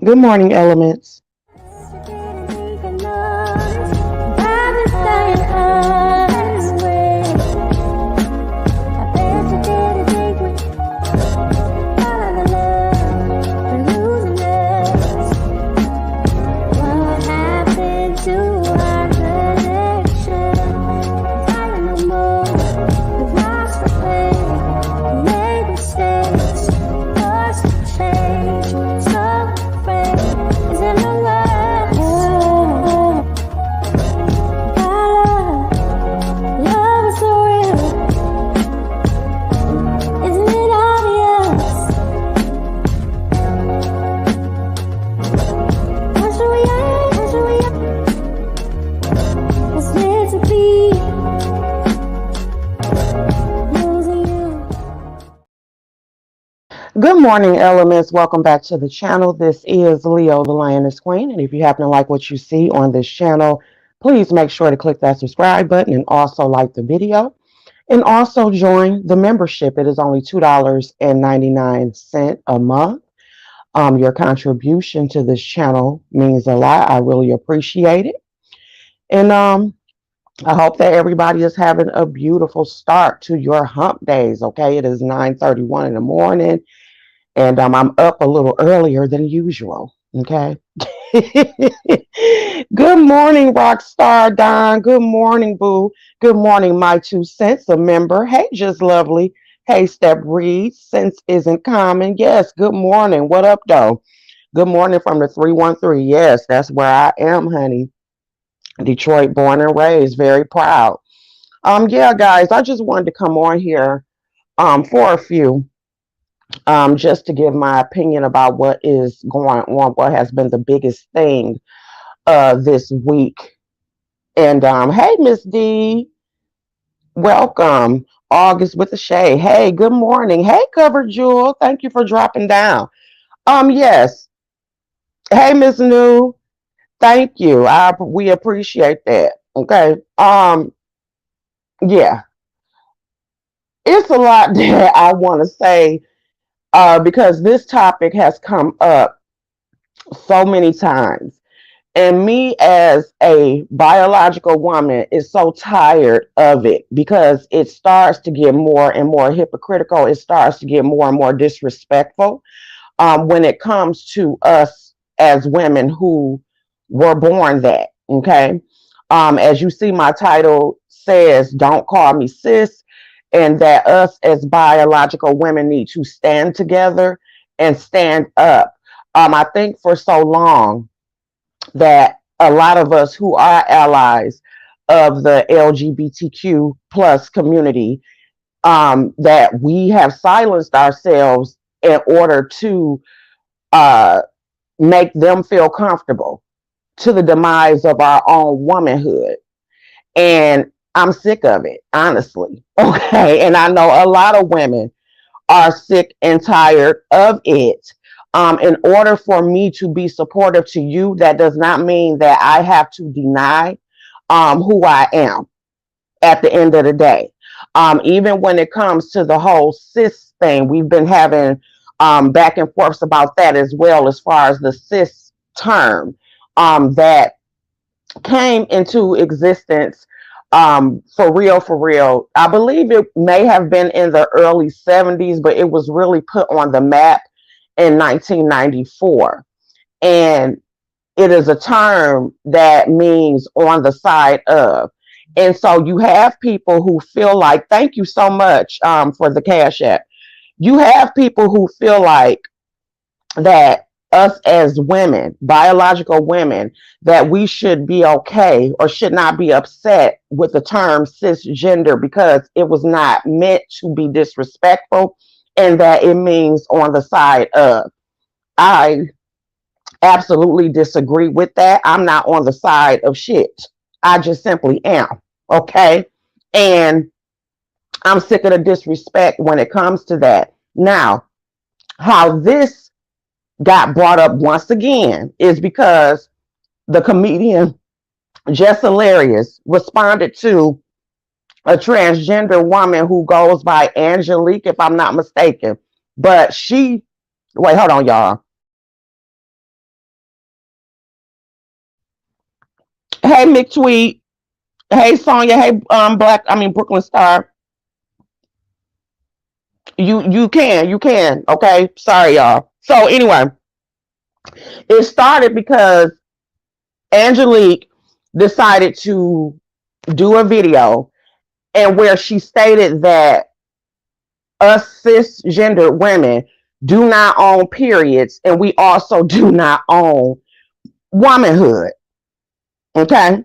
Good morning, elements. Good morning, elements. Welcome back to the channel. This is Leo, the Lioness Queen. And if you happen to like what you see on this channel, please make sure to click that subscribe button and also like the video. And also join the membership. It is only $2.99 a month. Your contribution to this channel means a lot. I really appreciate it. And I hope that everybody is having a beautiful start to your hump days. Okay, it is 9:31 in the morning. And I'm up a little earlier than usual. Okay. Good morning, Rockstar Don. Good morning, Boo. Good morning, My Two Cents, a member. Hey, Just Lovely. Hey, Step Reed. Sense isn't common. Yes, good morning. What up, though? Good morning from the 313. Yes, that's where I am, honey. Detroit born and raised. Very proud. Yeah, guys, I just wanted to come on here for a few just to give my opinion about what is going on, what has been the biggest thing this week. And hey, Miss D, welcome. August with the shade. Hey, good morning. Hey, Cover Jewel, thank you for dropping down. Yes. Hey, Miss New, thank you. We appreciate that. Okay. Yeah, it's a lot that I want to say because this topic has come up so many times. And me as a biological woman is so tired of it because it starts to get more and more hypocritical. It starts to get more and more disrespectful when it comes to us as women who were born that. Okay. As you see, my title says, Don't Call Me Sis, and that us as biological women need to stand together and stand up. I think for so long, that a lot of us who are allies of the LGBTQ plus community, that we have silenced ourselves in order to uh, make them feel comfortable to the demise of our own womanhood. And I'm sick of it, honestly. Okay. And I know a lot of women are sick and tired of it. In order for me to be supportive to you, that does not mean that I have to deny who I am at the end of the day. Even when it comes to the whole cis thing, we've been having back and forths about that as well, as far as the cis term that came into existence for real, for real. I believe it may have been in the early 70s, but it was really put on the map in 1994. And it is a term that means on the side of. And so you have people who feel like, thank you so much for the Cash App. You have people who feel like that us as women, biological women, that we should be okay or should not be upset with the term cisgender because it was not meant to be disrespectful and that it means on the side of. I absolutely disagree with that. I'm not on the side of shit. I just simply am. Okay. And I'm sick of the disrespect when it comes to that. Now, how this got brought up once again is because the comedian Jess Hilarious responded to a transgender woman who goes by Angelique, if I'm not mistaken. But she, wait, hold on, y'all. Hey, McTweet. Hey, Sonya. Hey, Brooklyn Star. You can. Okay, sorry, y'all. So anyway, it started because Angelique decided to do a video and where she stated that us cisgender women do not own periods and we also do not own womanhood. Okay.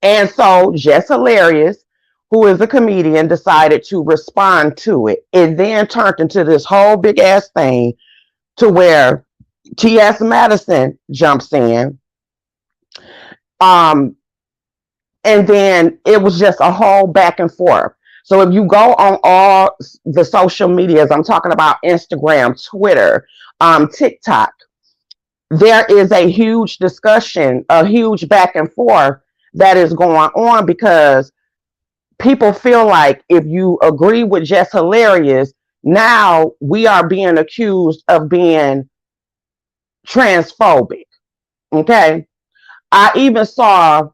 And so Jess Hilarious, who is a comedian, decided to respond to it. It then turned into this whole big ass thing to where T.S. Madison jumps in. Um, and then it was just a whole back and forth. So if you go on all the social medias, I'm talking about Instagram, Twitter, TikTok, there is a huge discussion, a huge back and forth that is going on because people feel like if you agree with Just Hilarious, now we are being accused of being transphobic. Okay. I even saw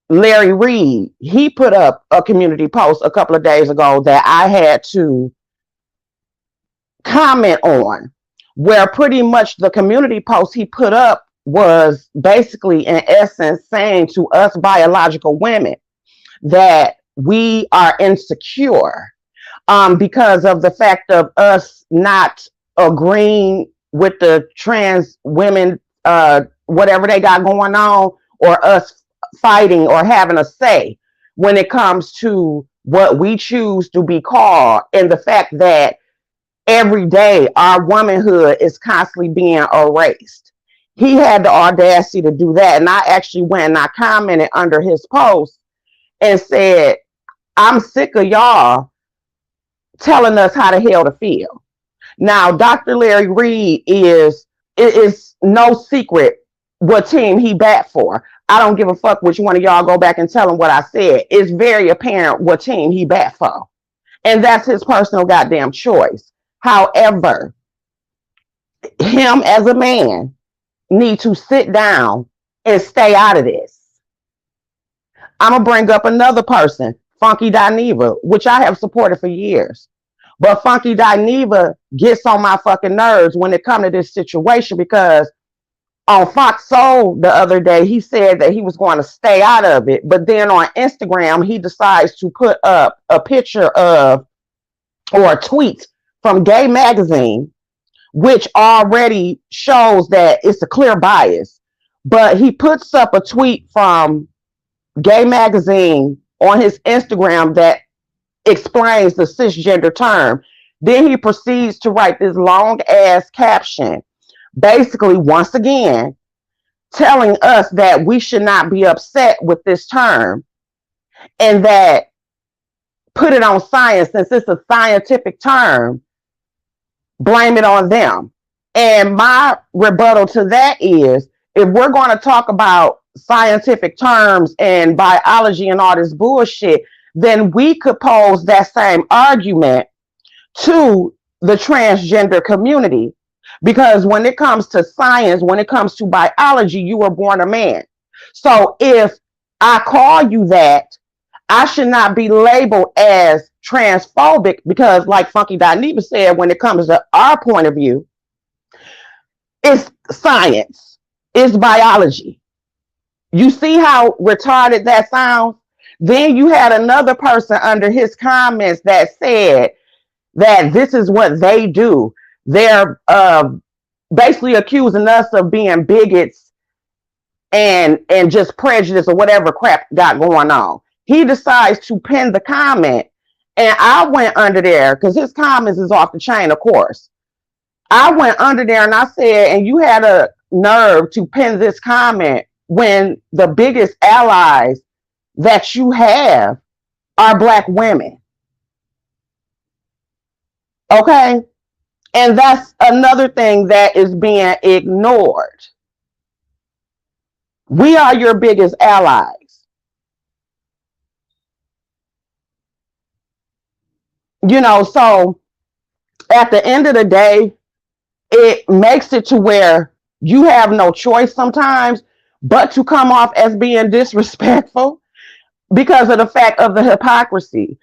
Larry Reed. He put up a community post a couple of days ago that I had to comment on, where pretty much the community post he put up was basically, in essence, saying to us biological women that we are insecure because of the fact of us not agreeing with the trans women, whatever they got going on, or us fighting or having a say when it comes to what we choose to be called, and the fact that every day our womanhood is constantly being erased. He had the audacity to do that. And I actually went and I commented under his post and said, I'm sick of y'all telling us how the hell to feel. Now, Dr. Larry Reed it is no secret what team he bat for. I don't give a fuck which one of y'all go back and tell him what I said. It's very apparent what team he bat for. And that's his personal goddamn choice. However, him as a man need to sit down and stay out of this. I'm gonna bring up another person, Funky Dineva, which I have supported for years. But Funky Dineva gets on my fucking nerves when it comes to this situation because on Fox Soul the other day, he said that he was going to stay out of it. But then on Instagram, he decides to put up a picture of or a tweet from Gay Magazine, which already shows that it's a clear bias. But he puts up a tweet from Gay Magazine on his Instagram that explains the cisgender term. Then he proceeds to write this long ass caption, basically, once again, telling us that we should not be upset with this term and that put it on science, since it's a scientific term, blame it on them. And my rebuttal to that is, if we're going to talk about scientific terms and biology and all this bullshit, then we could pose that same argument to the transgender community. Because when it comes to science, when it comes to biology, you were born a man. So if I call you that, I should not be labeled as transphobic because, like Funky Dineva said, when it comes to our point of view, it's science, it's biology. You see how retarded that sounds? Then you had another person under his comments that said that this is what they do. They're basically accusing us of being bigots and just prejudice or whatever crap got going on. He decides to pin the comment, and I went under there because his comments is off the chain, of course. I went under there and I said, and you had a nerve to pin this comment when the biggest allies that you have are Black women. Okay? And that's another thing that is being ignored. We are your biggest allies. So at the end of the day, it makes it to where you have no choice sometimes, but to come off as being disrespectful because of the fact of the hypocrisy.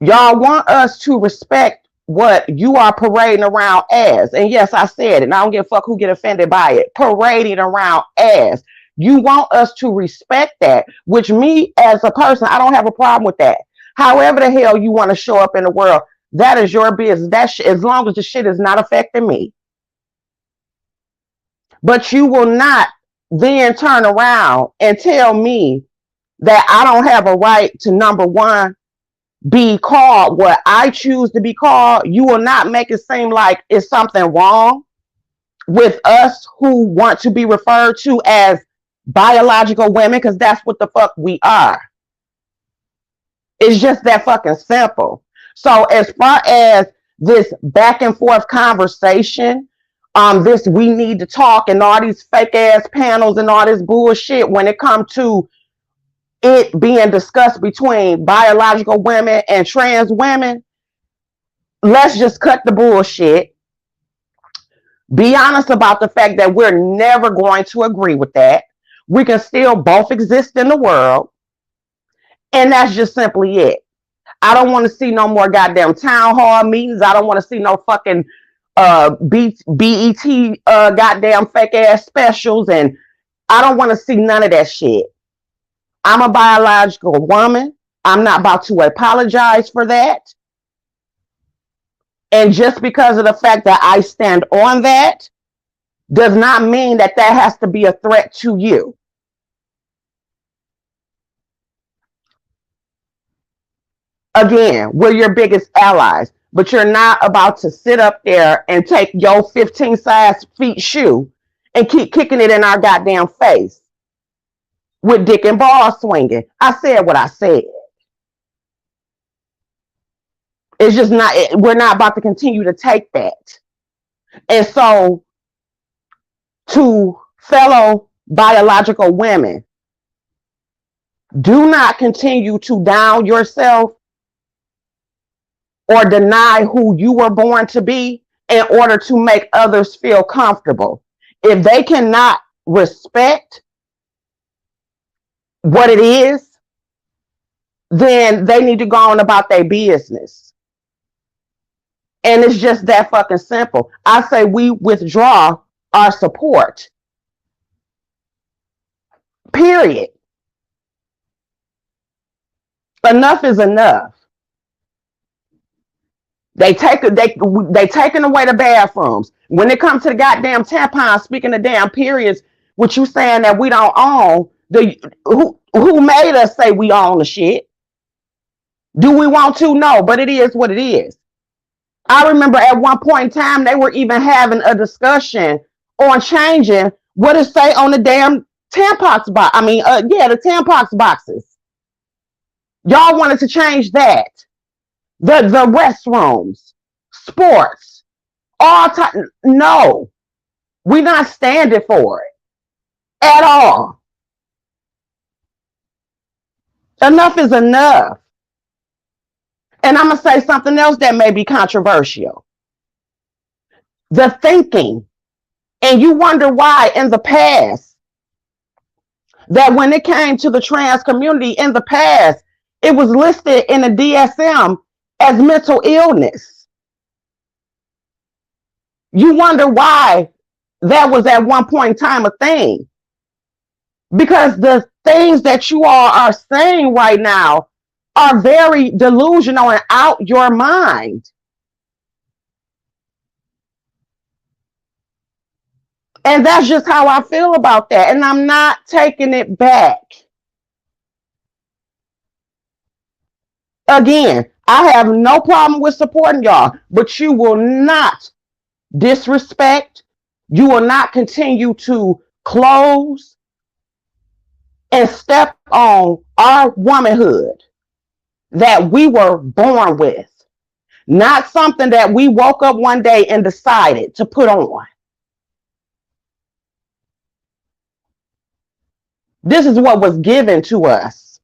Y'all want us to respect what you are parading around as. And yes, I said it, and I don't give a fuck who get offended by it. Parading around as. You want us to respect that, which me as a person, I don't have a problem with that. However the hell you want to show up in the world, that is your business. As long as the shit is not affecting me. But you will not then turn around and tell me that I don't have a right to, number one, be called what I choose to be called. You will not make it seem like it's something wrong with us who want to be referred to as biological women, because that's what the fuck we are. It's just that fucking simple. So as far as this back and forth conversation, this we need to talk and all these fake ass panels and all this bullshit when it comes to it being discussed between biological women and trans women, let's just cut the bullshit. Be honest about the fact that we're never going to agree with that. We can still both exist in the world. And that's just simply it. I don't want to see no more goddamn town hall meetings. I don't want to see no fucking BET goddamn fake ass specials. And I don't want to see none of that shit. I'm a biological woman. I'm not about to apologize for that. And just because of the fact that I stand on that does not mean that that has to be a threat to you. Again, we're your biggest allies, but you're not about to sit up there and take your 15 size feet shoe and keep kicking it in our goddamn face with dick and ball swinging. I said what I said. It's just not, we're not about to continue to take that. And so, to fellow biological women, do not continue to down yourself or deny who you were born to be in order to make others feel comfortable. If they cannot respect what it is, then they need to go on about their business. And it's just that fucking simple. I say we withdraw our support. Period. Enough is enough. They taking away the bathrooms. When it comes to the goddamn tampons, speaking of damn periods, what you saying that we don't own, who made us say we own the shit? Do we want to? No, but it is what it is. I remember at one point in time, they were even having a discussion on changing what it say on the damn tampons box. The tampons boxes. Y'all wanted to change that. The restrooms, sports, all time. No, we're not standing for it at all. Enough is enough. And I'm going to say something else that may be controversial. The thinking. And you wonder why in the past, that when it came to the trans community in the past, it was listed in the DSM as mental illness. You wonder why that was at one point in time a thing. Because the things that you all are saying right now are very delusional and out your mind. And that's just how I feel about that. And I'm not taking it back. Again, I have no problem with supporting y'all, but you will not disrespect. You will not continue to close and step on our womanhood that we were born with. Not something that we woke up one day and decided to put on. This is what was given to us.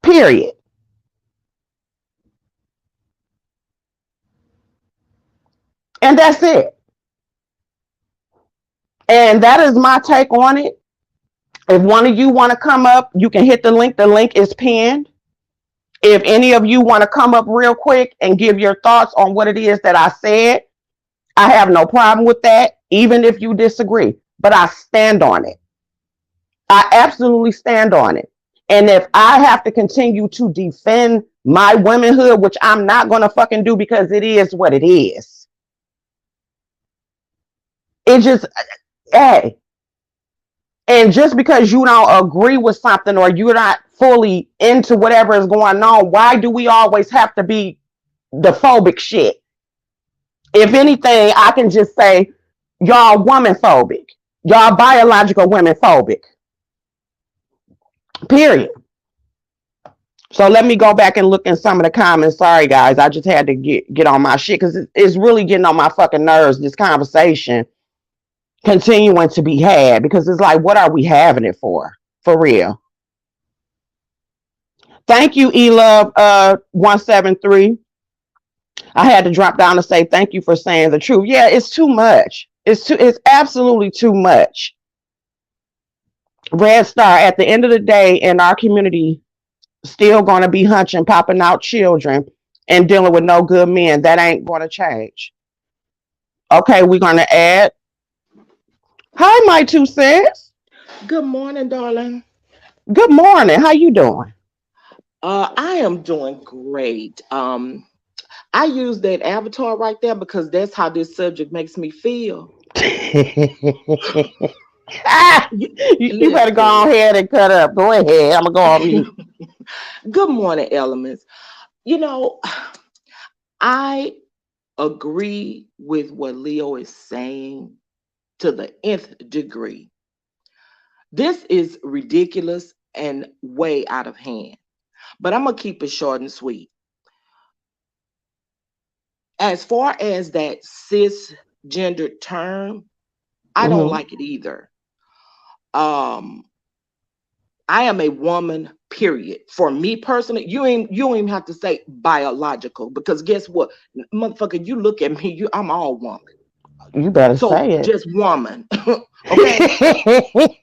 Period. And that's it. And that is my take on it. If one of you want to come up, you can hit the link. The link is pinned. If any of you want to come up real quick and give your thoughts on what it is that I said, I have no problem with that, even if you disagree. But I stand on it. I absolutely stand on it. And if I have to continue to defend my womanhood, which I'm not going to fucking do because it is what it is, it just, hey, and just because you don't agree with something or you're not fully into whatever is going on, why do we always have to be the phobic shit? If anything, I can just say, y'all woman phobic. Y'all biological women phobic. Period. So let me go back and look in some of the comments. Sorry, guys. I just had to get on my shit because it's really getting on my fucking nerves, this conversation continuing to be had, because it's like, what are we having it for? For real. Thank you, Elove 173. I had to drop down to say thank you for saying the truth. Yeah, it's too much. It's absolutely too much. Red Star, at the end of the day, in our community, still going to be hunching, popping out children, and dealing with no good men. That ain't going to change. Okay, we're going to add. Hi, my 2 cents. Good morning, darling. Good morning. How you doing? I am doing great. I use that avatar right there because that's how this subject makes me feel. Ah, Y- you better go on Listen, ahead and cut up. Go ahead. I'm going to go on mute. good morning, elements. You know, I agree with what Leo is saying to the nth degree. This is ridiculous and way out of hand, but I'm going to keep it short and sweet. As far as that cisgender term, I don't Mm-hmm. like it either. Um, I am a woman, period. For me personally, you don't even have to say biological because guess what? Motherfucker, you look at me, I'm all woman. You better So say just woman. Okay. it.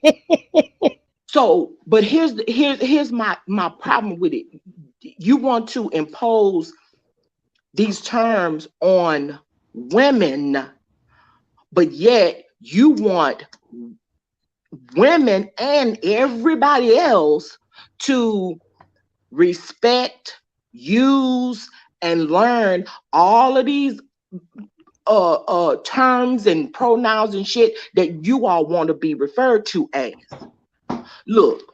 So, but here's my problem with it. You want to impose these terms on women, but yet you want women and everybody else to respect, use, and learn all of these terms and pronouns and shit that you all want to be referred to as. Look,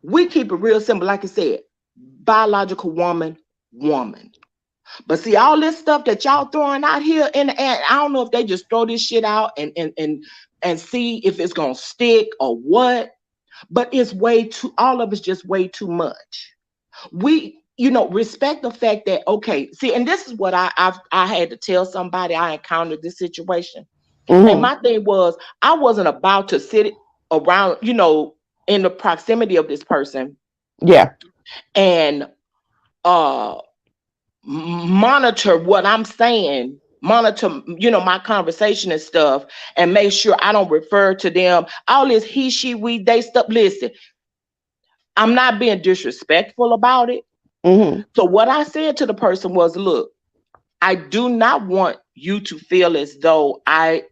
we keep it real simple, like I said, biological woman, woman. But see, all this stuff that y'all throwing out here, and I don't know if they just throw this shit out and see if it's gonna stick or what. But it's way too. All of it's just way too much. We, respect the fact that okay. See, and this is what I had to tell somebody. I encountered this situation, and Hmm. my thing was I wasn't about to sit around, in the proximity of this person Yeah. and uh monitor what I'm saying, monitor, my conversation and stuff, and make sure I don't refer to them. All this he, she, we, they stuff. Listen, I'm not being disrespectful about it. Hmm. So what I said to the person was, look, I do not want you to feel as though I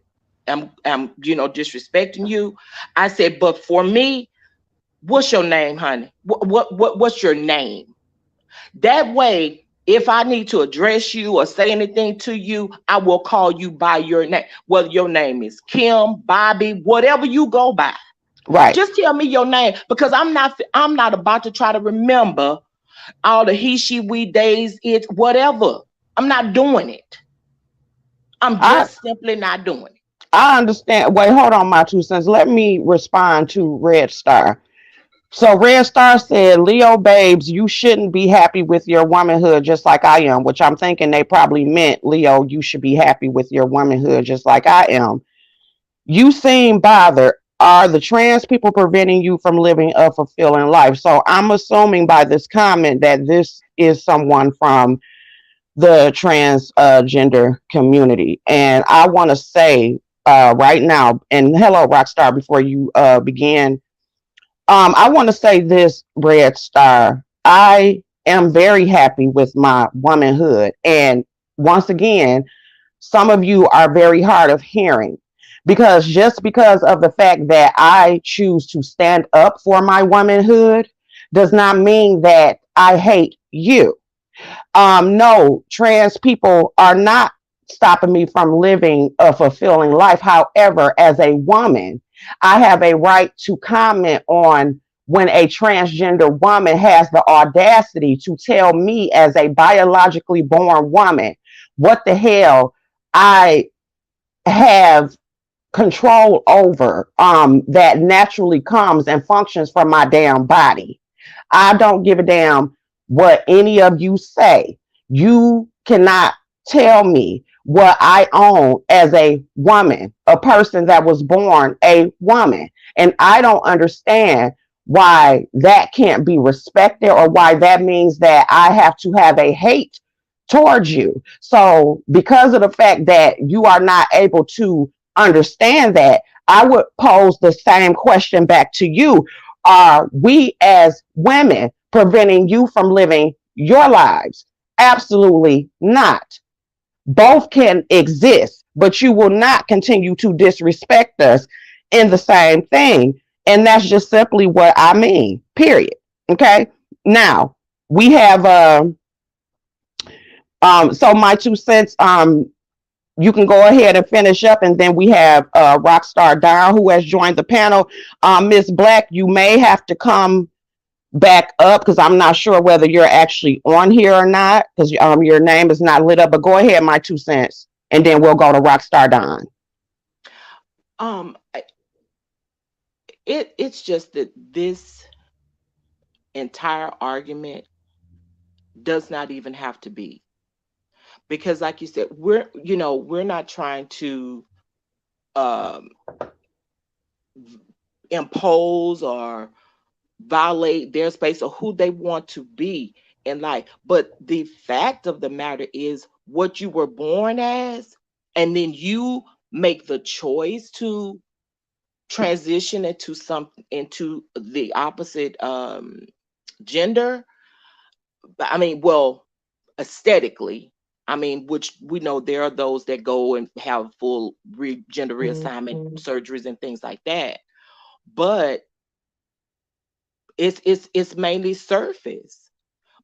am disrespecting you. I said, but for me, what's your name, honey? What's your name? That way, if I need to address you or say anything to you, I will call you by your name. Whether your name is Kim, Bobby, whatever you go by. Right. Just tell me your name because I'm not about to try to remember all the he, she, we days, it's whatever. I'm not doing it. I'm I just simply not doing it. I understand. Wait, hold on, my 2 cents. Let me respond to Red Star. So Red Star said, Leo babes, you shouldn't be happy with your womanhood just like I am, which I'm thinking they probably meant, Leo, you should be happy with your womanhood just like I am. You seem bothered. Are the trans people preventing you from living a fulfilling life? So I'm assuming by this comment that this is someone from the transgender community. And I want to say right now, and hello, Rockstar, before you begin I want to say this, Red Star. I am very happy with my womanhood. And once again, some of you are very hard of hearing because just because of the fact that I choose to stand up for my womanhood does not mean that I hate you. No, trans people are not stopping me from living a fulfilling life. However, as a woman, I have a right to comment on when a transgender woman has the audacity to tell me, as a biologically born woman, what the hell I have control over, that naturally comes and functions from my damn body. I don't give a damn what any of you say. You cannot tell me what I own as a woman, a person that was born a woman. And I don't understand why that can't be respected or why that means that I have to have a hate towards you. So, because of the fact that you are not able to understand that, I would pose the same question back to you. Are we as women preventing you from living your lives? Absolutely not. Both can exist, but you will not continue to disrespect us in the same thing. And that's just simply what I mean, period. Okay. Now, we have, so my 2 cents, you can go ahead and finish up, and then we have Rockstar Down who has joined the panel. Miss Black, you may have to come back up because I'm not sure whether you're actually on here or not because your name is not lit up. But go ahead, my 2 cents, and then we'll go to Rockstar Don. Um, I- it's just that this entire argument does not even have to be, because, like you said, we're not trying to um impose or violate their space or who they want to be in life. But the fact of the matter is what you were born as, and then you make the choice to transition into the opposite gender. I mean, well, aesthetically. I mean, which we know there are those that go and have full gender reassignment surgeries and things like that. But it's mainly surface.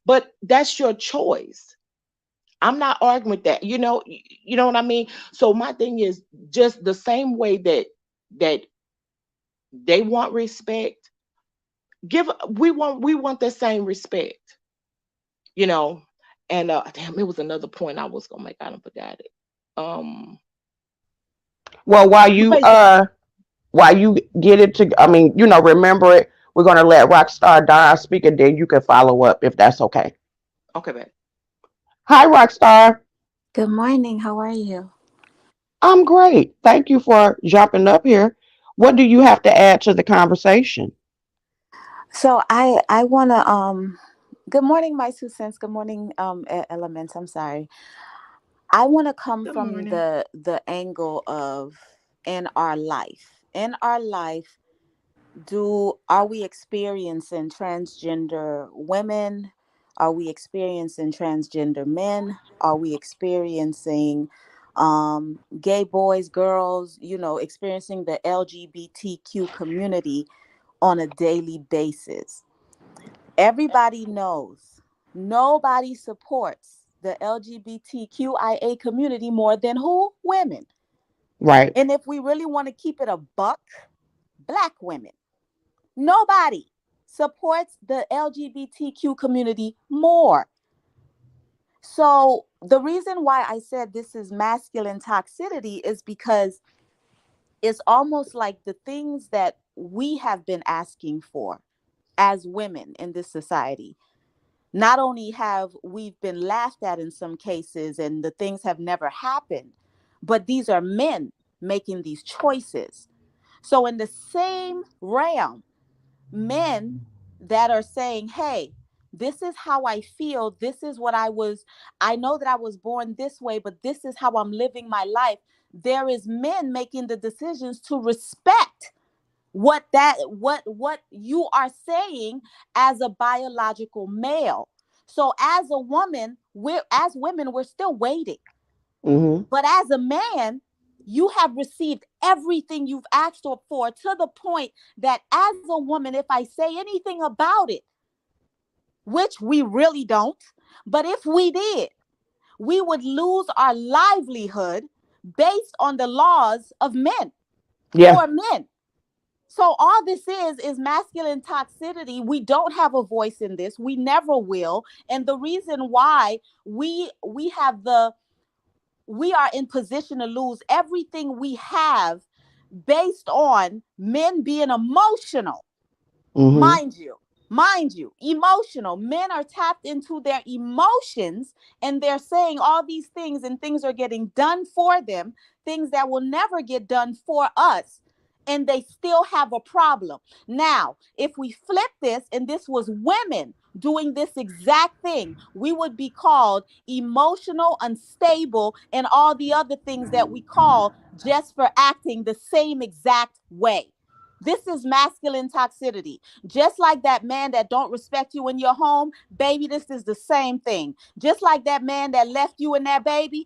But that's your choice. I'm not arguing with that. You know what I mean? So my thing is, just the same way that they want respect, give we want the same respect, you know. And damn, it was another point I was gonna make. I don't forgot it. Um Well, Basic. while you get it to, I mean, remember it. We're gonna let Rockstar Don speak, and then you can follow up if that's okay. Okay, babe. Hi, Rockstar. Good morning. How are you? I'm great. Thank you for jumping up here. What do you have to add to the conversation? So I want to good morning, my 2 cents. Good morning, elements. I'm sorry. I want to come Good from morning. the angle of in our life. In our life, do are we experiencing transgender women? Are we experiencing transgender men? Are we experiencing gay boys, girls, experiencing the LGBTQ community on a daily basis? Everybody knows nobody supports the LGBTQIA community more than who? Women. Right. And if we really want to keep it a buck, Black women. Nobody supports the LGBTQ community more. So the reason why I said this is masculine toxicity is because it's almost like the things that we have been asking for as women in this society. Not only have we been laughed at in some cases and the things have never happened, but these are men making these choices. So in the same realm, men that are saying, hey, this is how I feel. This is what I know that I was born this way, but this is how I'm living my life. There is men making the decisions to respect what you are saying as a biological male. So as a woman, we're still waiting. Mm-hmm. But as a man, you have received everything you've asked for, to the point that as a woman, if I say anything about it, which we really don't, but if we did, we would lose our livelihood based on the laws of men, Yeah. for men. So all this is masculine toxicity. We don't have a voice in this. We never will. And the reason why we have the we are in position to lose everything we have based on men being emotional. Mm-hmm. Mind you, emotional. Men are tapped into their emotions, and they're saying all these things, and things are getting done for them, things that will never get done for us. And they still have a problem. Now, if we flip this and this was women doing this exact thing, we would be called emotional, unstable, and all the other things that we call just for acting the same exact way. This is masculine toxicity. Just like that man that don't respect you in your home, baby, this is the same thing. Just like that man that left you and that baby,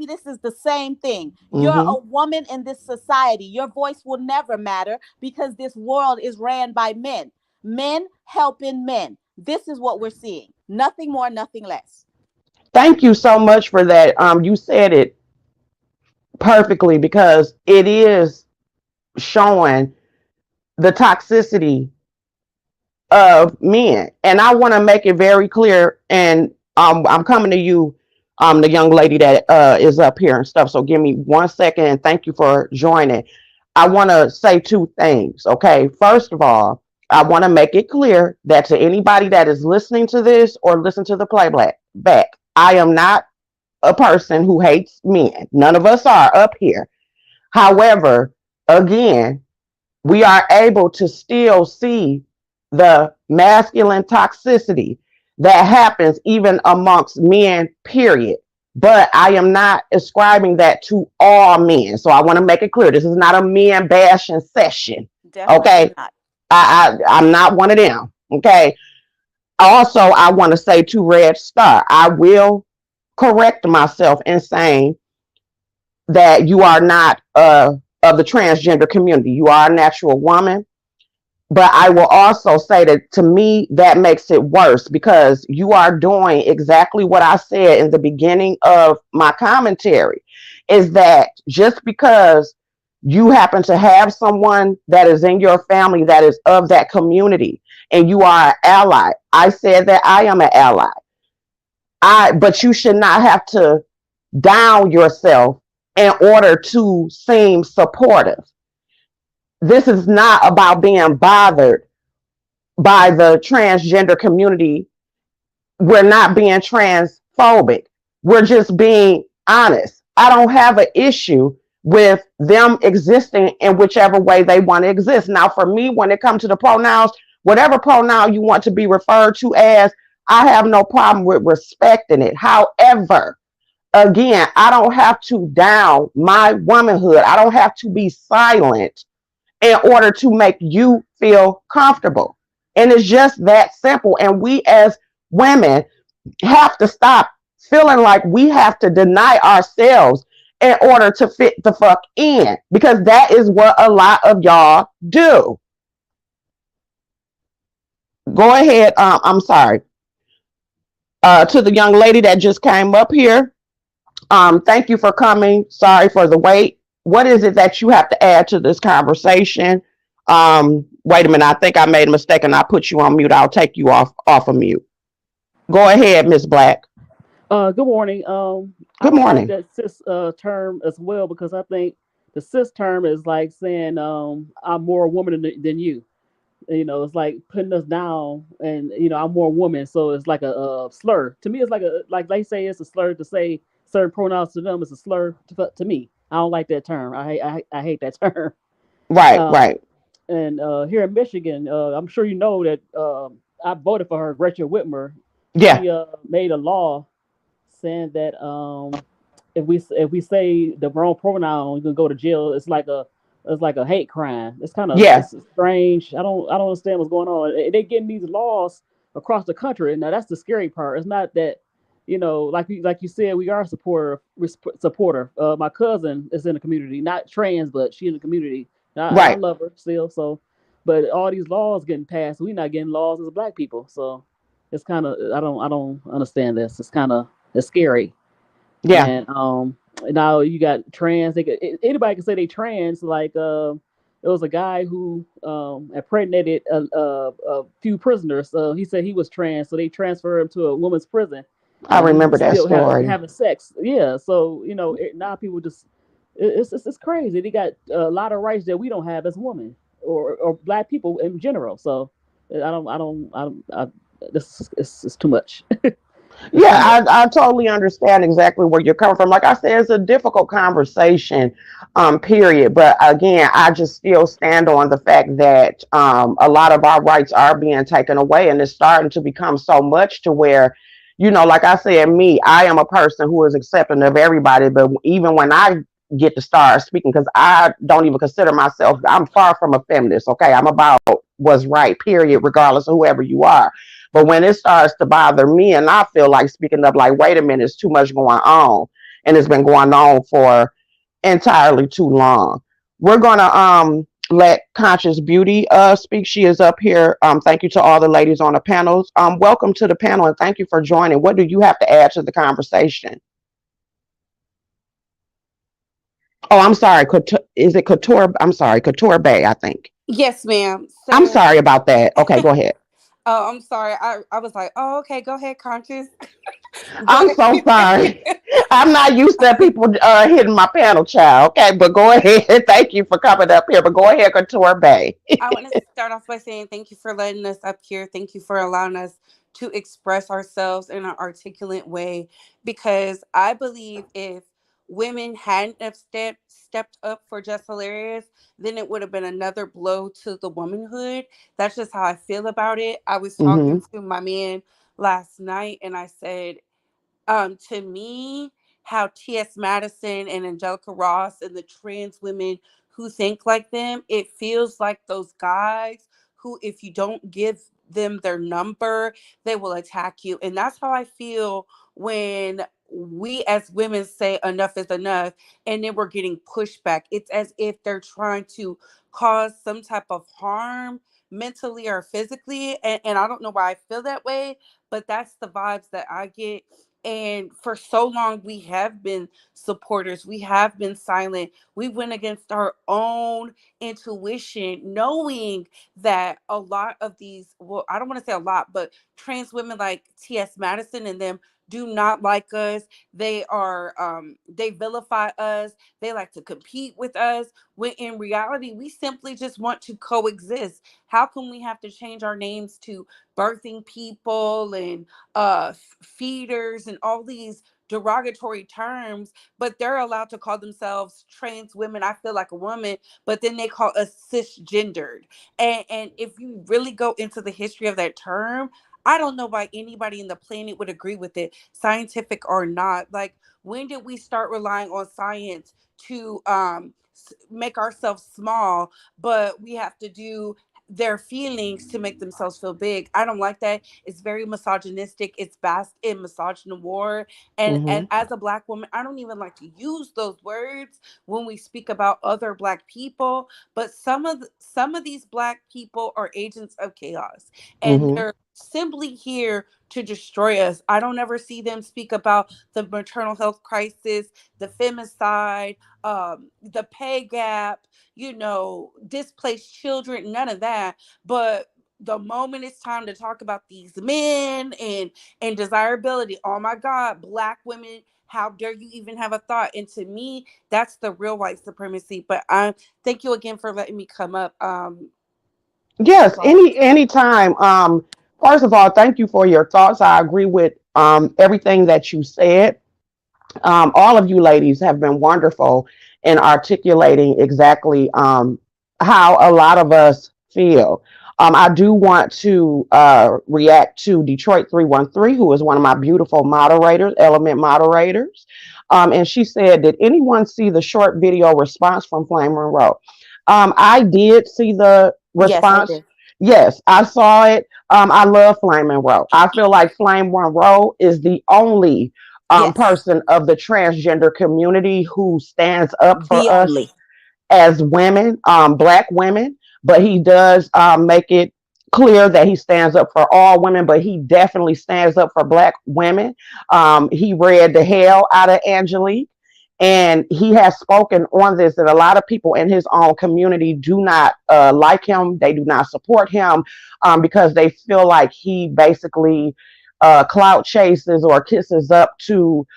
this is the same thing. You're Mm-hmm. a woman in this society. Your voice will never matter because this world is ran by men. Men helping men. This is what we're seeing. Nothing more, nothing less. Thank you so much for that. You said it perfectly because it is showing the toxicity of men. And I want to make it very clear. And I'm coming to you, the young lady that is up here and stuff. So give me 1 second and thank you for joining. I want to say two things. Okay. First of all, I want to make it clear that to anybody that is listening to this or listen to the playback back, I am not a person who hates men. None of us are up here. However, again, we are able to still see the masculine toxicity that happens even amongst men, period. But I am not ascribing that to all men. So I want to make it clear this is not a men bashing session. Definitely Okay. not. I'm not one of them. Okay. Also, I want to say to Red Star, I will correct myself in saying that you are not of the transgender community. You are a natural woman. But I will also say that to me, that makes it worse because you are doing exactly what I said in the beginning of my commentary is that just because you happen to have someone that is in your family that is of that community and you are an ally, I said that I am an ally. But you should not have to down yourself in order to seem supportive. This is not about being bothered by the transgender community. We're not being transphobic. We're just being honest. I don't have an issue with them existing in whichever way they want to exist. Now, for me, when it comes to the pronouns, whatever pronoun you want to be referred to as, I have no problem with respecting it. However, again, I don't have to down my womanhood. I don't have to be silent in order to make you feel comfortable. And it's just that simple. And we as women have to stop feeling like we have to deny ourselves in order to fit the fuck in because that is what a lot of y'all do. Go ahead. I'm sorry. To the young lady that just came up here, thank you for coming. Sorry for the wait. What is it that you have to add to this conversation? Wait a minute. I think I made a mistake and I put you on mute. I'll take you off of mute. Go ahead, Miss Black. Good morning. I Good don't like morning. that cis term as well because I think the cis term is like saying I'm more woman than you. You know, it's like putting us down, and I'm more woman, so it's like a slur. To me, it's like they say it's a slur to say certain pronouns to them. It's a slur to me. I don't like that term. I hate that term. Right, Um, right. and here in Michigan, I'm sure you know that I voted for her, Gretchen Whitmer. Yeah. She made a law saying that if we say the wrong pronoun, you can go to jail. It's like it's like a hate crime. It's kind of Yeah, it's strange. I don't understand what's going on. They getting these laws across the country. Now that's the scary part. It's not that, like you said, we are supporter. My cousin is in the community, not trans, but she in the community, and I right. love her still. So, but all these laws getting passed, we not getting laws as black people. So it's kind of I don't understand this. It's scary. Yeah, And now you got trans. Anybody can say they trans. Like there was a guy who impregnated a few prisoners. He said he was trans, so they transferred him to a woman's prison, I and he remember was that still story. having sex. Yeah, so now people just it's crazy. They got a lot of rights that we don't have as women or black people in general. So this is too much. It's Yeah, too much. I totally understand exactly where you're coming from. Like I said, it's a difficult conversation, period. But again, I just still stand on the fact that a lot of our rights are being taken away, and it's starting to become so much to where, like I said, I am a person who is accepting of everybody. But even when I get to start speaking, because I don't even consider myself, I'm far from a feminist. Okay, I'm about what's right, period, regardless of whoever you are. But when it starts to bother me and I feel like speaking up, like, wait a minute, it's too much going on. And it's been going on for entirely too long. We're gonna let Conscious Beauty speak. She is up here. Thank you to all the ladies on the panels. Welcome to the panel and thank you for joining. What do you have to add to the conversation? Oh, I'm sorry. Is it Couture? I'm sorry, Couture Bay, I think. Yes, ma'am. I'm So, sorry about that. Okay, go ahead. oh, I'm sorry. I was like, oh, okay, go ahead, conscious. I'm But so sorry. I'm not used to people hitting my panel, child. Okay, but go ahead. Thank you for coming up here. But go ahead, Couture Bay. I want to start off by saying thank you for letting us up here. Thank you for allowing us to express ourselves in an articulate way. Because I believe if women hadn't have stepped up for Just Hilarious, then it would have been another blow to the womanhood. That's just how I feel about it. I was talking Hmm. to my man last night, and I said, to me, how T.S. Madison and Angelica Ross and the trans women who think like them, it feels like those guys who, if you don't give them their number, they will attack you. And that's how I feel when we as women say enough is enough and then we're getting pushback. It's as if they're trying to cause some type of harm mentally or physically. And I don't know why I feel that way, but that's the vibes that I get. And for so long, we have been supporters. We have been silent. We went against our own intuition, knowing that a lot of these, well, I don't want to say a lot, but trans women like T.S. Madison and them do not like us. They vilify us. They like to compete with us. When in reality, we simply just want to coexist. How can we have to change our names to birthing people and feeders and all these derogatory terms, but they're allowed to call themselves trans women? I feel like a woman, but then they call us cisgendered. And if you really go into the history of that term, I don't know why anybody in the planet would agree with it, scientific or not. Like, when did we start relying on science to make ourselves small, but we have to do their feelings to make themselves feel big? I don't like that. It's very misogynistic. It's based in misogynoir. And Hmm. as a black woman, I don't even like to use those words when we speak about other black people. But some of these black people are agents of chaos, and Hmm. they're simply here to destroy us. I don't ever see them speak about the maternal health crisis, the femicide, the pay gap, displaced children, none of that. But the moment it's time to talk about these men and desirability, oh my God, black women, how dare you even have a thought? And to me, that's the real white supremacy. But I thank you again for letting me come up. Yes, That's all. anytime. First of all, thank you for your thoughts. I agree with everything that you said. All of you ladies have been wonderful in articulating exactly how a lot of us feel. I do want to react to Detroit 313, who is one of my beautiful moderators, element moderators. And she said, did anyone see the short video response from Flame Monroe? I did see the Yes, I response. did. Yes, I saw it. I love Flame Monroe. I feel like Flame Monroe is the only Yes, person of the transgender community who stands up the for us only. as women, black women, but he does make it clear that he stands up for all women, but he definitely stands up for black women. He read the hell out of Angelique. And he has spoken on this that a lot of people in his own community do not like him. They do not support him because they feel like he basically clout chases or kisses up to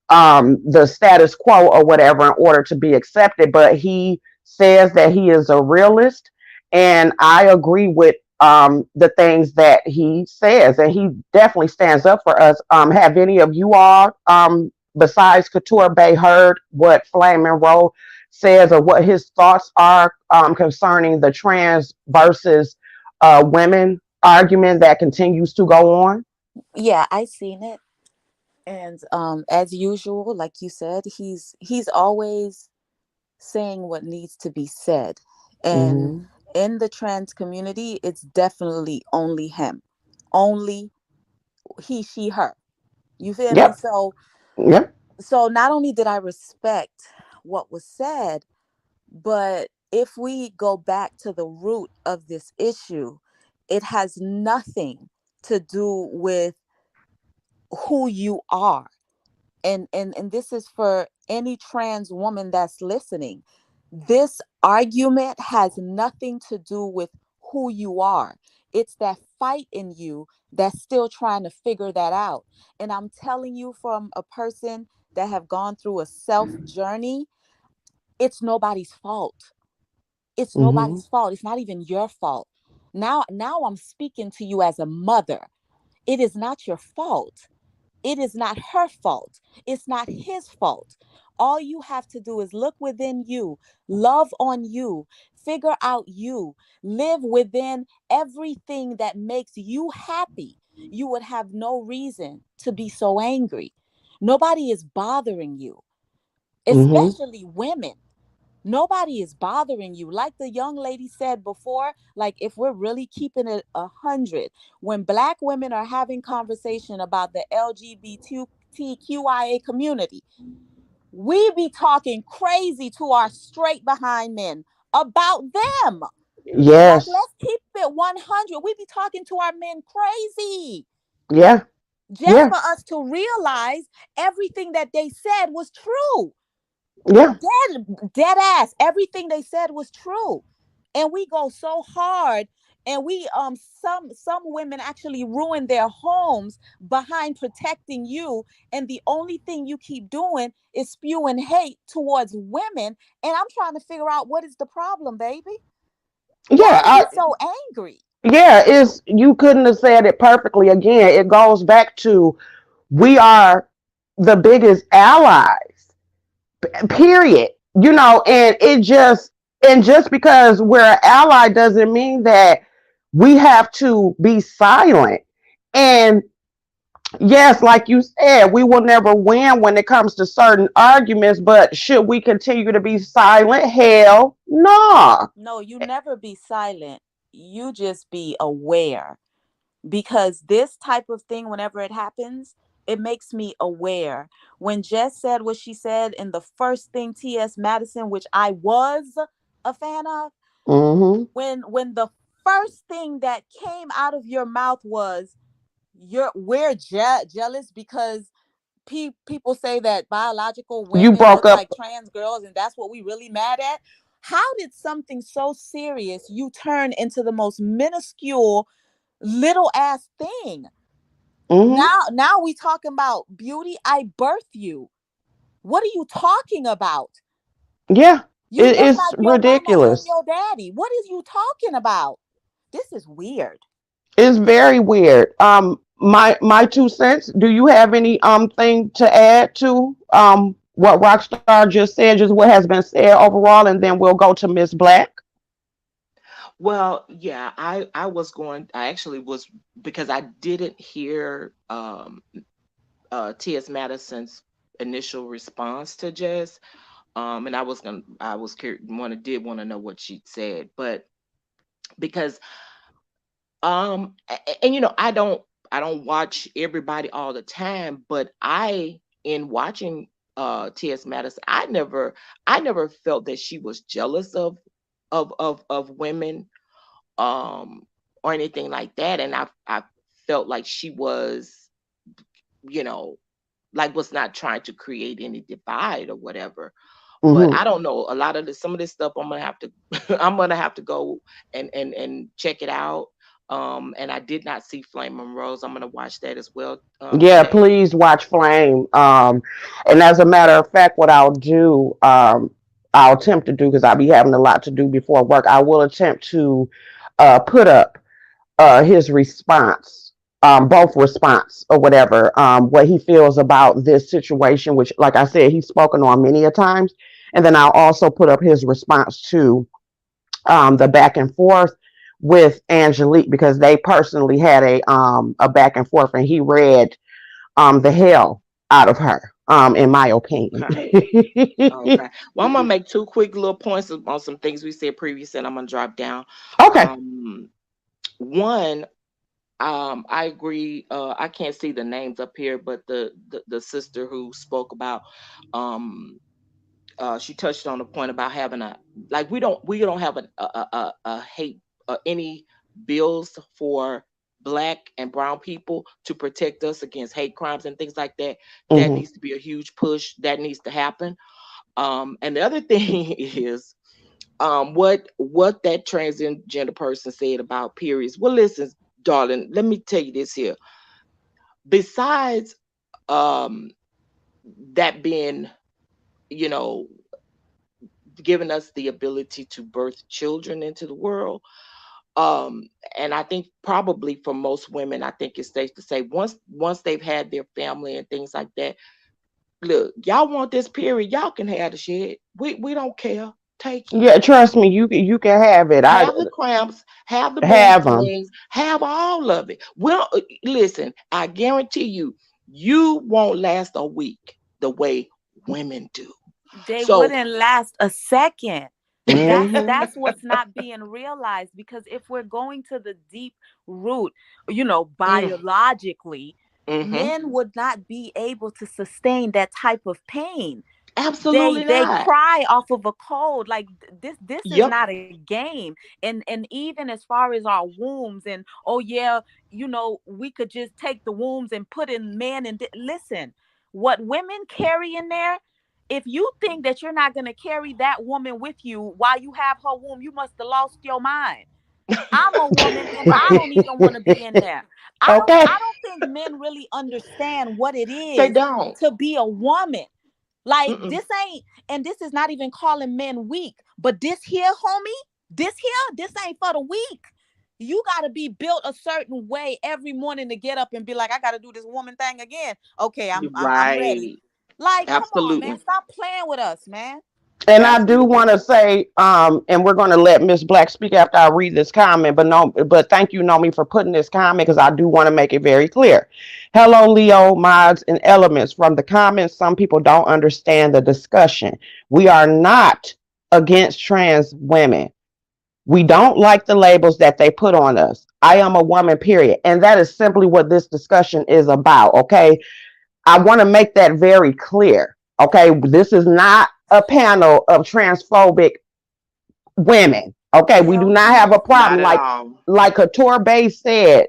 the status quo or whatever in order to be accepted. But he says that he is a realist, and I agree with the things that he says, and he definitely stands up for us. Have any of you all, besides Couture Bay, heard what Flame Monroe says or what his thoughts are concerning the trans versus women argument that continues to go on? Yeah, I seen it. And as usual, like you said, he's always saying what needs to be said. And Mm-hmm. in the trans community, it's definitely only him. Only he, she, her. You feel me? Yep. Yep. So not only did I respect what was said, but if we go back to the root of this issue, it has nothing to do with who you are. And this is for any trans woman that's listening. This argument has nothing to do with who you are. It's that fight in you that's still trying to figure that out. And I'm telling you, from a person that have gone through a self journey, it's nobody's fault. It's Mm-hmm. nobody's fault. It's not even your fault. Now I'm speaking to you as a mother. It is not your fault. It is not her fault. It's not his fault. All you have to do is look within you, love on you, figure out you, live within everything that makes you happy. You would have no reason to be so angry. Nobody is bothering you, Mm-hmm. especially women. Nobody is bothering you. Like the young lady said before, like if we're really keeping it 100, when black women are having conversation about the LGBTQIA community, we be talking crazy to our straight behind men about them. Like, Yes. let's keep it 100. We be talking to our men crazy Yeah. just Yeah. for us to realize everything that they said was true. Yeah. Dead ass, everything they said was true. And we go so hard, and we some women actually ruin their homes behind protecting you, and the only thing you keep doing is spewing hate towards women. And I'm trying to figure out, what is the problem, baby? Why Yeah. are you so angry? Yeah. It's you couldn't have said it perfectly. Again, it goes back to we are the biggest allies. Period. And just because we're an ally doesn't mean that we have to be silent. And yes, like you said, we will never win when it comes to certain arguments, but should we continue to be silent? Hell no. No, you never be silent. You just be aware, because this type of thing, whenever it happens, it makes me aware. When Jess said what she said in the first thing, T.S. Madison, which I was a fan of, Mm-hmm. when the first thing that came out of your mouth was, jealous because people say that biological You women broke look up. like trans girls, and that's what we really mad at. How did something so serious you turn into the most minuscule little ass thing? Mm-hmm. Now we talking about beauty. I birthed you. What are you talking about? Yeah, You look it's like your mama and ridiculous. your daddy. What is you talking about? This is weird. It's very weird. My 2 cents. Do you have any thing to add to what Rockstar just said, just what has been said overall, and then we'll go to Miss Black. Well, yeah, I actually was, because I didn't hear T.S. Madison's initial response to Jess. And I was curious, did want to know what she said, but because and I don't watch everybody all the time, but in watching T.S. Madison, I never felt that she was jealous of women, um or anything like that. And I felt like she was, you know, like was not trying to create any divide or whatever. But Hmm. I don't know, a lot of some of this stuff I'm gonna have to I'm gonna have to go and check it out. And I did not see Flame and Rose. I'm gonna watch that as well Yeah, today. please watch Flame. And as a matter of fact, what I'll do, I'll attempt to do because I'll be having a lot to do before work. I will attempt to put up his response, both response or whatever, what he feels about this situation, which, like I said, he's spoken on many a times. And then I'll also put up his response to the back and forth with Angelique because they personally had a back and forth, and he read the hell out of her, in my opinion. Okay. Okay. Well, I'm gonna make two quick little points on some things we said previously, and I'm gonna drop down. Okay. Um, One, I agree. I can't see the names up here, but the sister who spoke about, um, she touched on the point about having a, like, we don't have a hate, any bills for black and brown people to protect us against hate crimes and things like that. That Hmm. needs to be a huge push. That needs to happen. And the other thing is, what that transgender person said about periods. Well, listen, darling, let me tell you this here. Besides, um, that being, you know, giving us the ability to birth children into the world, um, and I think probably for most women, I think it's safe to say once they've had their family and things like that, look, y'all want this period, y'all can have the shit. We don't care. Take it. Yeah, trust me, you can have it. I Have the cramps, have the booty have them. flings, have all of it. Well, listen, I guarantee you, you won't last a week the way women do. They So, wouldn't last a second. That's Hmm. that's what's not being realized, because if we're going to the deep root, mm, biologically, mm-hmm, men would not be able to sustain that type of pain. they absolutely they not. cry off of a cold. Like, this is Yep. not a game. And even as far as our wombs, and oh yeah, we could just take the wombs and put in man. And listen, what women carry in there, if you think that you're not going to carry that woman with you while you have her womb, you must have lost your mind. I'm a woman and I Right. don't even want to be in there. I don't Okay. I don't think men really understand what it They is don't. to be a woman. Like, Mm-mm. this ain't, and this is not even calling men weak, but this here, homie, this ain't for the weak. You got to be built a certain way every morning to get up and be like, I got to do this woman thing again. Okay, I'm ready. Right. Like, come on, man, Absolutely. stop playing with us, man. And I do Absolutely. want to say, and we're going to let Miss Black speak after I read this comment, but no, but thank you, Nomi, for putting this comment because I do want to make it very clear. Hello, Leo, mods, and elements. From the comments, some people don't understand the discussion. We are not against trans women. We don't like the labels that they put on us. I am a woman, period. And that is simply what this discussion is about. Okay. I want to make that very clear. Okay. This is not a panel of transphobic women. Okay. We do Hell not have no. a problem. Not at Like, all. Couture Bay said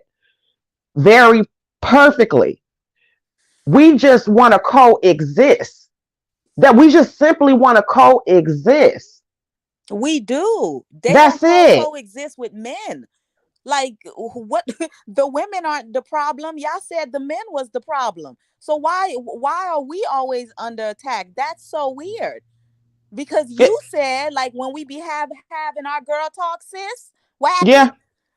very perfectly. We just want to coexist. That we just simply want to coexist. We do. They That's don't it. coexist with men. Like, what? The women aren't the problem. Y'all said the men was the problem. So why are we always under attack? That's so weird. Because it you said, like, when we be having our girl talk, sis, what happened? yeah.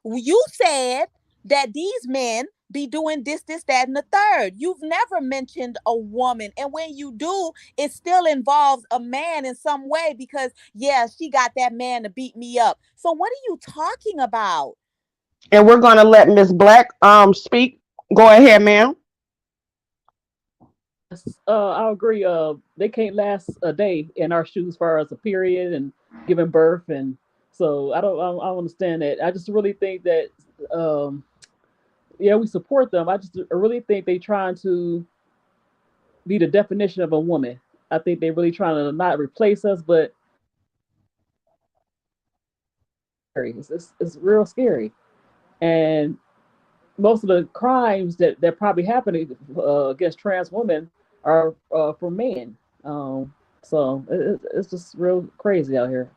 You said that these men be doing this, that, and the third. You've never mentioned a woman. And when you do, it still involves a man in some way, because yeah, she got that man to beat me up. So what are you talking about? And we're going to let Miss Black speak. Go ahead, ma'am. I agree. They can't last a day in our shoes, as far as a period and giving birth, and so I don't understand that. I just really think that, um, yeah, we support them. I really think they trying to be the definition of a woman. I think they really trying to not replace us, but it's real scary. And most of the crimes that probably happen against trans women are for men. So it's just real crazy out here.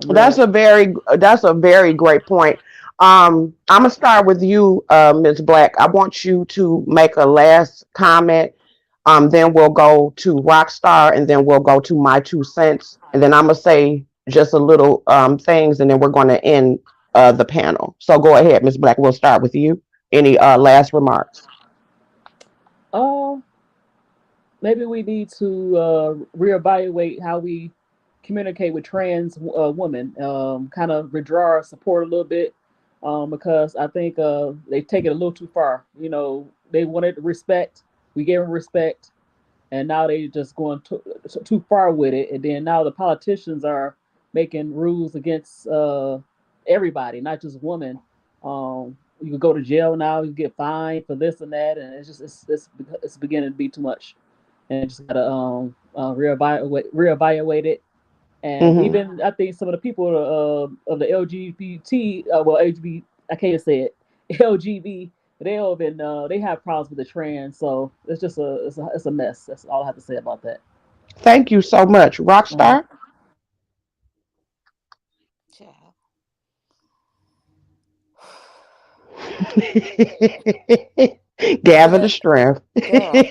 I'm That's real. a very great point. I'm gonna start with you, Ms. Black. I want you to make a last comment. Then we'll go to Rockstar, and then we'll go to my 2 cents, and then I'm gonna say just a little things, and then we're gonna end the panel. So go ahead, Ms. Black. We'll start with you. Any last remarks? Oh, maybe we need to reevaluate how we communicate with trans women. Kind of withdraw our support a little bit, because I think they take it a little too far. They wanted respect. We gave them respect, and now they just going too far with it. And then now the politicians are making rules against everybody, not just women. You can go to jail now. You get fined for this and that, and it's beginning to be too much. And just gotta reevaluate it. And Hmm. even I think some of the people of the LGBT, LGBT, I can't say it, LGB, they all been they have problems with the trans. So it's a mess. That's all I have to say about that. Thank you so much, Mhm. Rockstar. Yeah. Gather the Look, strength. girl.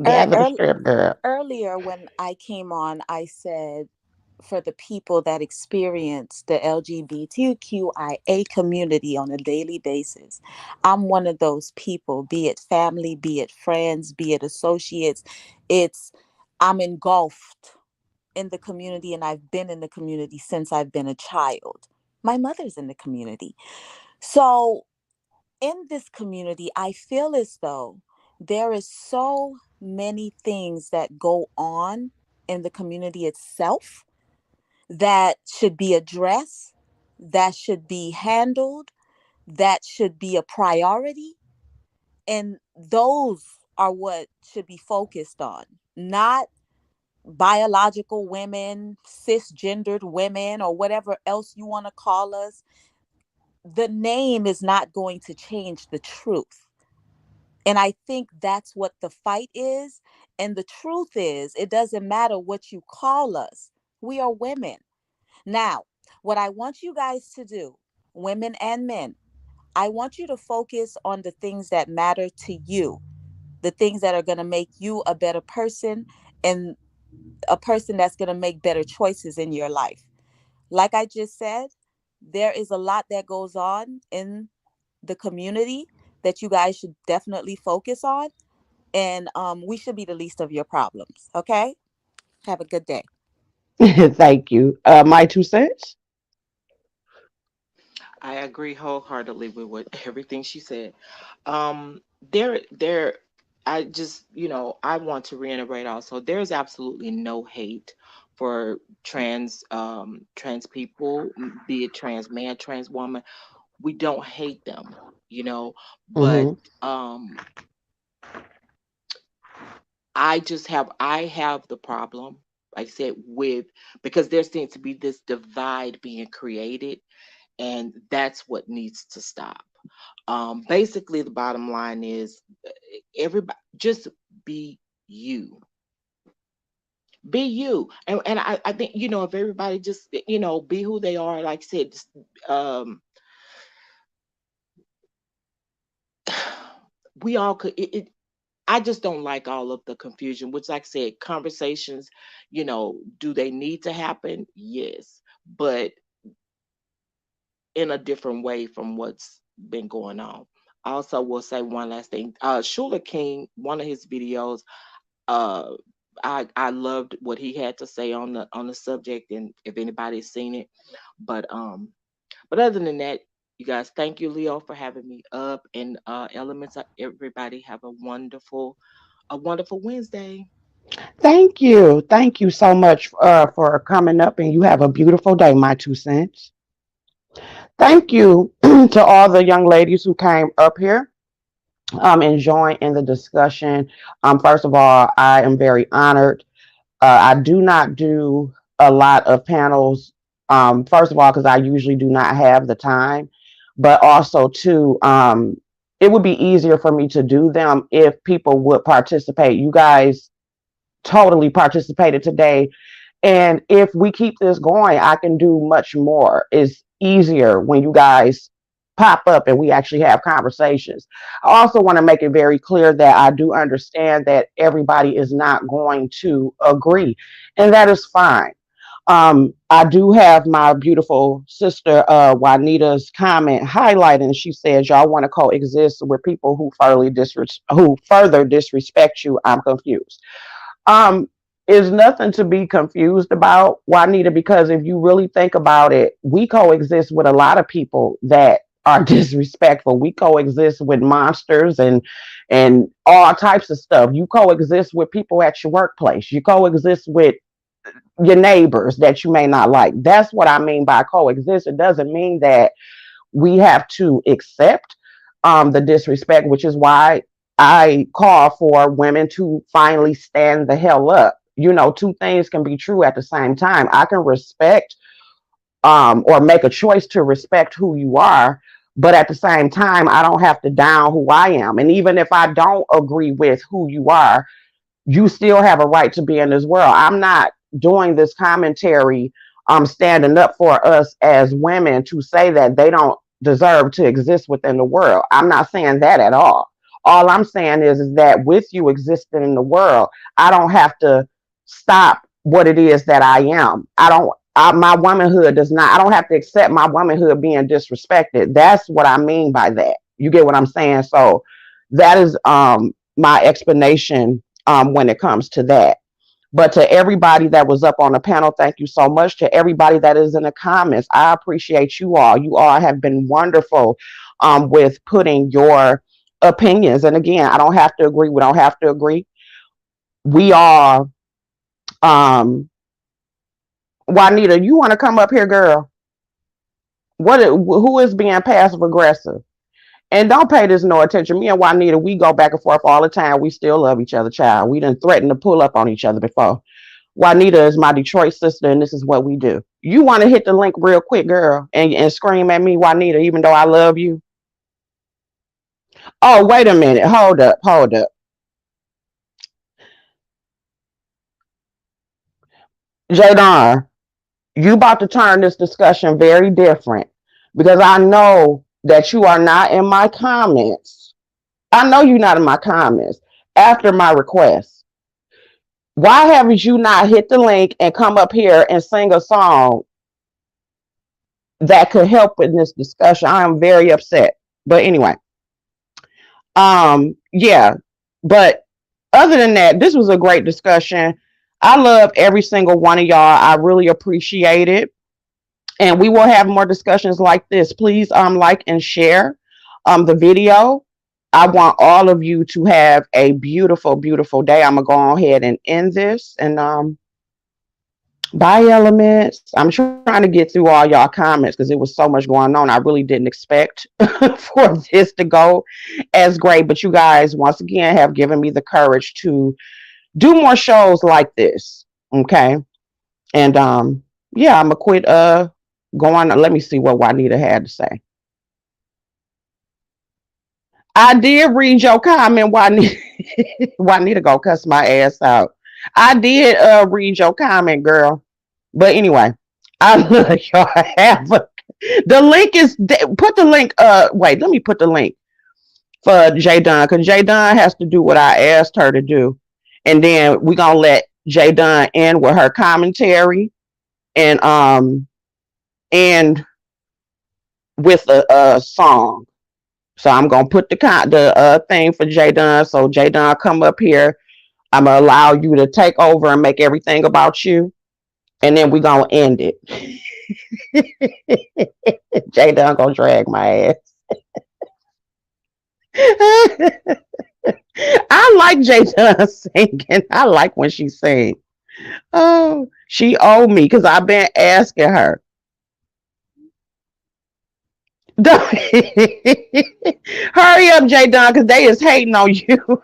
Gather the Ear- strength, girl. Earlier when I came on, I said for the people that experience the LGBTQIA community on a daily basis, I'm one of those people, be it family, be it friends, be it associates. It's I'm engulfed in the community and I've been in the community since I've been a child. My mother's in the community. So in this community, I feel as though there is so many things that go on in the community itself that should be addressed, that should be handled, that should be a priority. And those are what should be focused on, not biological women, cisgendered women, or whatever else you want to call us. The name is not going to change the truth. And I think that's what the fight is. And the truth is, it doesn't matter what you call us, we are women. Now, what I want you guys to do, women and men, I want you to focus on the things that matter to you, the things that are going to make you a better person and a person that's going to make better choices in your life. Like I just said, there is a lot that goes on in the community that you guys should definitely focus on. And we should be the least of your problems. Okay? Have a good day. Thank you. My 2 cents. I agree wholeheartedly with what everything she said. There, I just, I want to reiterate also, there's absolutely no hate for trans people, be it trans man, trans woman. We don't hate them, you know, but Hmm. um, I have the problem, like I said, with because there seems to be this divide being created, and that's what needs to stop. Basically, the bottom line is everybody just be you. Be you. And I think, if everybody just, be who they are, like I said, just, we all could, I just don't like all of the confusion, which, like I said, conversations, do they need to happen? Yes. But in a different way from what's been going on. I also will say one last thing. Shula King, one of his videos, uh, I loved what he had to say on the subject, and if anybody's seen it, but other than that, You guys, thank you, Leo, for having me up. And elements, everybody have a wonderful Wednesday. Thank you. Thank you so much for coming up, and you have a beautiful day, my 2 cents. Thank you to all the young ladies who came up here and joined in the discussion. First of all, I am very honored. I do not do a lot of panels, first of all, because I usually do not have the time, but also, too, it would be easier for me to do them if people would participate. You guys totally participated today. And if we keep this going, I can do much more. It's easier when you guys pop up and we actually have conversations. I also want to make it very clear that I do understand that everybody is not going to agree, and that is fine. I do have my beautiful sister Juanita's comment highlighting. She says, "Y'all want to coexist with people who further disrespect you." I'm confused. um is nothing to be confused about, Juanita, because if you really think about it, we coexist with a lot of people that are disrespectful. We coexist with monsters and all types of stuff. You coexist with people at your workplace. You coexist with your neighbors that you may not like. That's what I mean by coexist. It doesn't mean that we have to accept the disrespect, which is why I call for women to finally stand the hell up. You know, two things can be true at the same time. I can respect or make a choice to respect who you are, but at the same time, I don't have to down who I am. And even if I don't agree with who you are, you still have a right to be in this world. I'm not doing this commentary standing up for us as women to say that they don't deserve to exist within the world. I'm not saying that at all. All I'm saying is that with you existing in the world, I don't have to stop what it is that I am. My womanhood does not, I don't have to accept my womanhood being disrespected. That's what I mean by that. You get what I'm saying? So that is my explanation when it comes to that. But to everybody that was up on the panel, thank you so much. To everybody that is in the comments, I appreciate you all. You all have been wonderful with putting your opinions. And again, I don't have to agree. We don't have to agree. We are, Juanita, you want to come up here, girl? Who is being passive aggressive? And don't pay this no attention. Me and Juanita, we go back and forth all the time. We still love each other, child. We didn't threaten to pull up on each other before. Juanita is my Detroit sister, and this is what we do. You want to hit the link real quick, girl, and scream at me, Juanita, even though I love you? Oh, wait a minute. Hold up. Hold up. Jadon, you about to turn this discussion very different because I know that you are not in my comments. I know you're not in my comments after my request. Why haven't you not hit the link and come up here and sing a song that could help in this discussion? I am very upset. But anyway, yeah. But other than that, this was a great discussion. I love every single one of y'all. I really appreciate it. And we will have more discussions like this. Please like and share the video. I want all of you to have a beautiful, beautiful day. I'm gonna go ahead and end this. And bye, elements. I'm trying to get through all y'all comments because it was so much going on. I really didn't expect for this to go as great. But you guys, once again, have given me the courage to do more shows like this. Okay. And yeah, I'm gonna quit going. Let me see what Juanita had to say. I did read your comment, Juanita. Juanita go cuss my ass out. I did read your comment, girl. But anyway, I love y'all. The link is put the link. Wait, let me put the link for J Dunn because J Dunn has to do what I asked her to do, and then we gonna let J Dunn end with her commentary and with a song. So I'm gonna put the thing for J Dunn. So J Dunn, come up here. I'm gonna allow you to take over and make everything about you, and then we gonna end it. J Dunn gonna drag my ass. I like J Dunn singing. I like when she sings. Oh, she owe me because I've been asking her. Hurry up, J Dunn, because they is hating on you.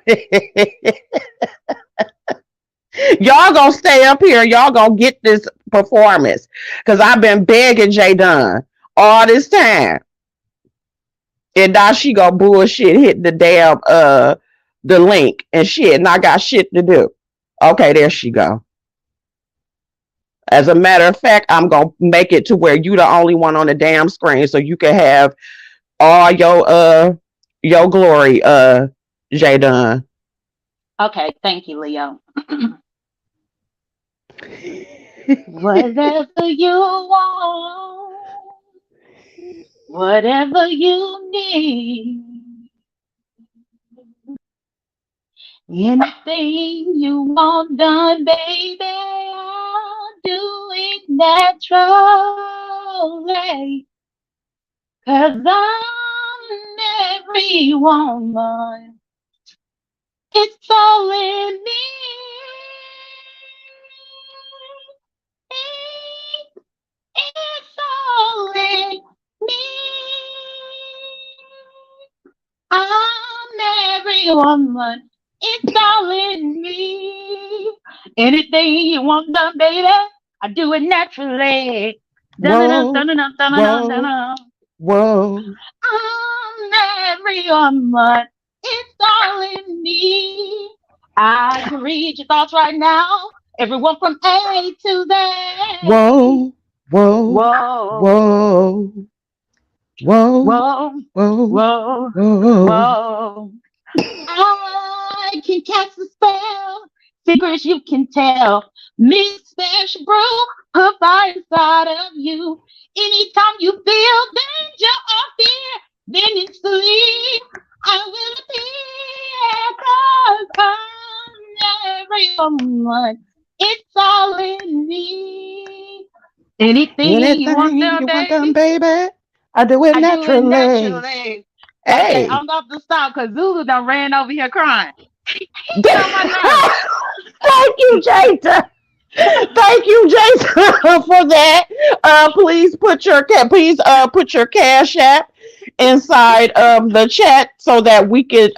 Y'all gonna stay up here. Y'all gonna get this performance because I've been begging J Dunn all this time, and now she go bullshit hit the damn the link and shit, and I got shit to do. Okay, there she go. As a matter of fact, I'm gonna make it to where you the only one on the damn screen, so you can have all your glory, J Dunn. Okay, thank you, Leo. Whatever you want, whatever you need, anything you want done, baby, I'll do it naturally. Cause I'm every woman. It's all in me. It's all in me. I'm every woman. It's all in me. Anything you want done, baby, I do it naturally. Dun-dun-dun, Whoa, dun-dun-dun, dun-dun-dun, whoa, dun-dun. whoa. I'm every woman. It's all in me. I can read your thoughts right now. Everyone from A to Z. Whoa, whoa, Whoa, whoa, whoa, whoa, whoa, whoa, whoa. whoa. I can cast a spell. Secrets you can tell. Miss Special Brew, put fire inside of you. Anytime you feel danger or fear, then it's sleep. I will appear 'cause I'm every woman. It's all in me. Anything you want Anything done, you want done, baby, baby, I do it I do it naturally. naturally. Okay, Hey. I'm going to stop because Zulu done ran over here crying. He get on my nerves. Thank you, Jason. Thank you, Jason, for that. Please put your cash app inside of the chat so that we could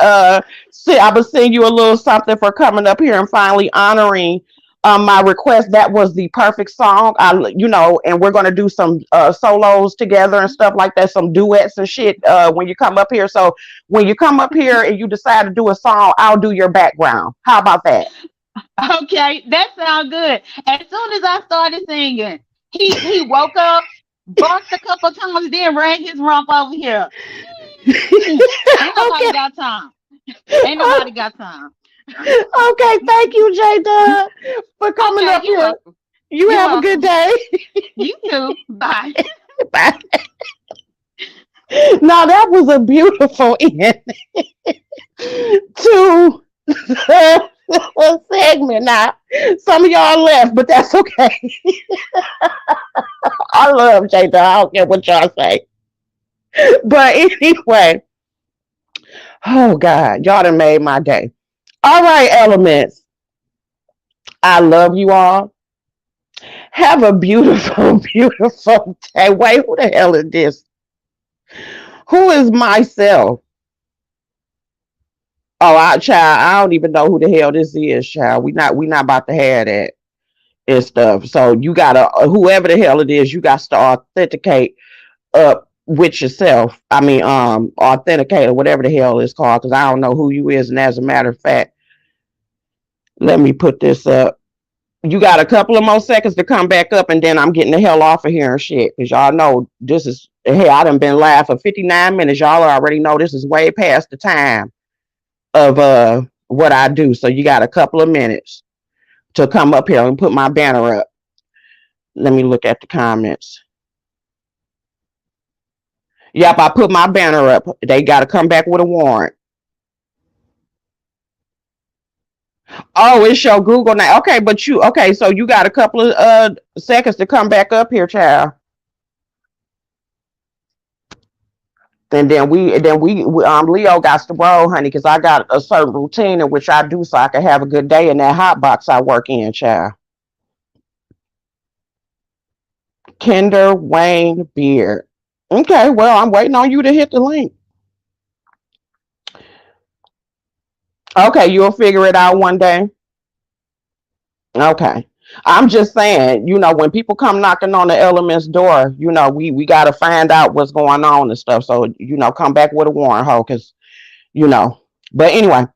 see. I will send you a little something for coming up here and finally honoring my request. That was the perfect song. And we're gonna do some solos together and stuff like that, some duets and shit when you come up here. So when you come up here and you decide to do a song, I'll do your background. How about that? Okay, that sounds good. As soon as I started singing, he woke up, barked a couple times, then ran his rump over here. Ain't nobody Okay. got time. Ain't nobody got time. Okay, thank you, Jada, for coming Okay, up you're here. welcome. You You're have a good welcome. day. You too. Bye. Bye. Now that was a beautiful end to the segment. Now, some of y'all left, but that's okay. I love Jada. I don't care what y'all say. But anyway, oh God, y'all done made my day. All right, elements. I love you all. Have a beautiful, beautiful day. Wait, who the hell is this? Who is myself? Oh, child, I don't even know who the hell this is, child. We not about to have that and stuff. So you gotta whoever the hell it is, you got to authenticate up with yourself. I mean, authenticate or whatever the hell it's called, because I don't know who you is. And as a matter of fact, let me put this up. You got a couple of more seconds to come back up, and then I'm getting the hell off of here and shit. Because y'all know this is, hey, I done been live for 59 minutes. Y'all already know this is way past the time of what I do. So you got a couple of minutes to come up here and put my banner up. Let me look at the comments. Yep, I put my banner up. They got to come back with a warrant. Oh, it's your Google now. Okay, but okay, so you got a couple of seconds to come back up here, child. And then Leo got to roll, honey, because I got a certain routine in which I do so I can have a good day in that hot box I work in, child. Kinder Wayne Beard. Okay, well, I'm waiting on you to hit the link. Okay, you'll figure it out one day. Okay. I'm just saying, when people come knocking on the elements door, we got to find out what's going on and stuff. So, come back with a warrant, ho, because, you know. But anyway,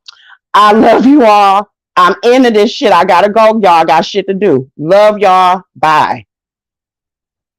I love you all. I'm into this shit. I got to go, y'all. I got shit to do. Love y'all. Bye.